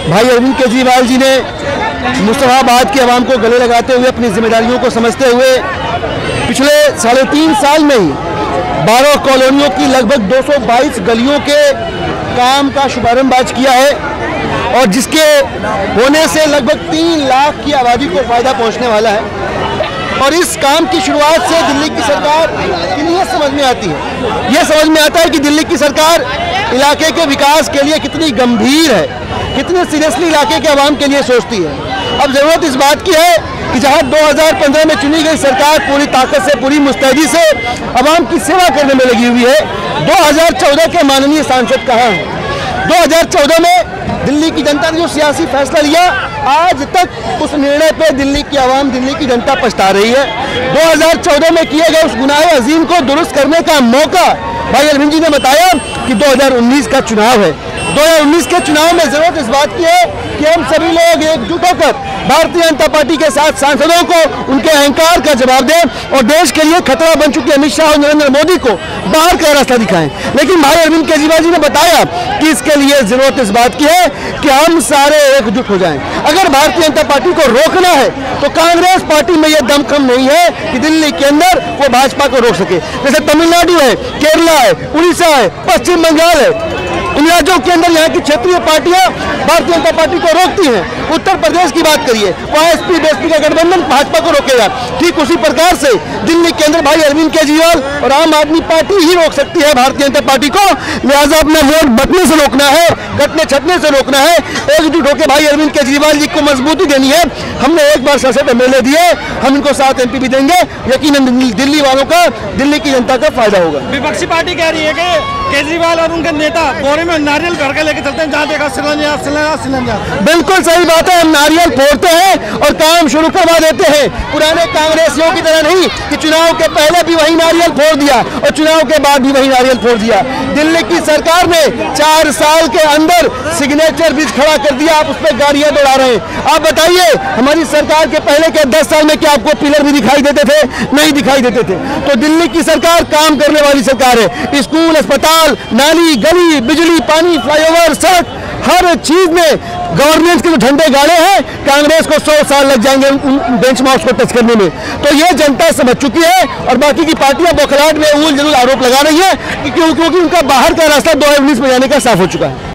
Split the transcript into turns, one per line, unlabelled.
भाई अरविंद केजरीवाल जी ने मुस्तफाबाद के अवाम को गले लगाते हुए अपनी जिम्मेदारियों को समझते हुए पिछले 3.5 साल में ही 12 कॉलोनियों की लगभग 222 गलियों के काम का शुभारंभ आज किया है और जिसके होने से लगभग 3 लाख की आबादी को फायदा पहुंचने वाला है। और इस काम की शुरुआत से दिल्ली की सरकार के लिए समझ में आती है, यह समझ में आता है कि दिल्ली की सरकार इलाके के विकास के लिए कितनी गंभीर है, कितने सीरियसली इलाके के आवाम के लिए सोचती है। अब जरूरत इस बात की है कि जहां 2015 में चुनी गई सरकार पूरी ताकत से, पूरी मुस्तैदी से आवाम की सेवा करने में लगी हुई है, 2014 के माननीय सांसद कहां हैं? 2014 में दिल्ली की जनता ने जो सियासी फैसला लिया, आज तक उस निर्णय पे दिल्ली की आवाम, दिल्ली की जनता पछता रही है। 2014 में किए गए उस गुनाह अजीम को दुरुस्त करने का मौका भाई अरविंद जी ने बताया कि 2019 का चुनाव है। 2019 के चुनाव में जरूरत इस बात की है कि हम सभी लोग एकजुट होकर भारतीय जनता पार्टी के साथ सांसदों को उनके अहंकार का जवाब दें और देश के लिए खतरा बन चुके अमित शाह और नरेंद्र मोदी को बाहर का रास्ता दिखाएं। लेकिन भाई अरविंद केजरीवाल जी ने बताया कि इसके लिए जरूरत इस बात की है कि हम सारे एकजुट हो जाएं। अगर भारतीय जनता पार्टी को रोकना है तो कांग्रेस पार्टी में यह दमखम नहीं है कि दिल्ली के अंदर वो भाजपा को रोक सके। जैसे तमिलनाडु है, केरला है, उड़ीसा है, पश्चिम बंगाल है, इन राज्यों के अंदर यहाँ की क्षेत्रीय पार्टियां भारतीय जनता पार्टी को रोकती हैं। उत्तर प्रदेश की बात करिए, वहाँ एसपी बीएसपी का गठबंधन भाजपा को रोकेगा। ठीक उसी प्रकार से दिल्ली के अंदर भाई अरविंद केजरीवाल और आम आदमी पार्टी ही रोक सकती है भारतीय जनता पार्टी को। लिहाजा अपना वोट बटने से रोकना है, कटने छटने से रोकना है, एकजुट होकर भाई अरविंद केजरीवाल जी को मजबूती देनी है। हमने एक बार संसद एमएलए दिए, हम इनको 7 MP भी देंगे। यकीनन दिल्ली वालों का, दिल्ली की जनता का फायदा होगा।
विपक्षी पार्टी कह रही है कि केजरीवाल और उनके नेता बोरे में नारियल भर के लेके चलते हैं, जहाँ देखा शिलान्यास शिलान्यास शिलान्यास।
बिल्कुल सही बात है, हम नारियल फोड़ते हैं और काम शुरू करवा देते हैं। पुराने कांग्रेसियों की तरह नहीं कि चुनाव के पहले भी वही नारियल फोड़ दिया और चुनाव के बाद भी वही नारियल फोड़ दिया। दिल्ली की सरकार ने 4 साल के अंदर सिग्नेचर ब्रिज खड़ा कर दिया, आप उस पर गाड़ियां दौड़ा रहे हैं। आप बताइए, हमारी सरकार के पहले के 10 साल में क्या आपको पिलर भी दिखाई देते थे? नहीं दिखाई देते थे। तो दिल्ली की सरकार काम करने वाली सरकार है। स्कूल, अस्पताल, नाली, गली, बिजली, पानी, फ्लाईओवर, सड़क, हर चीज में गवर्नेंस के जो झंडे गाड़े हैं, कांग्रेस को 100 साल लग जाएंगे उन बेंचमार्क्स को टच करने में। तो ये जनता समझ चुकी है और बाकी की पार्टियां बौखलाहट में ऊल जरूर आरोप लगा रही है क्योंकि उनका बाहर का रास्ता 2019 में जाने का साफ हो चुका है।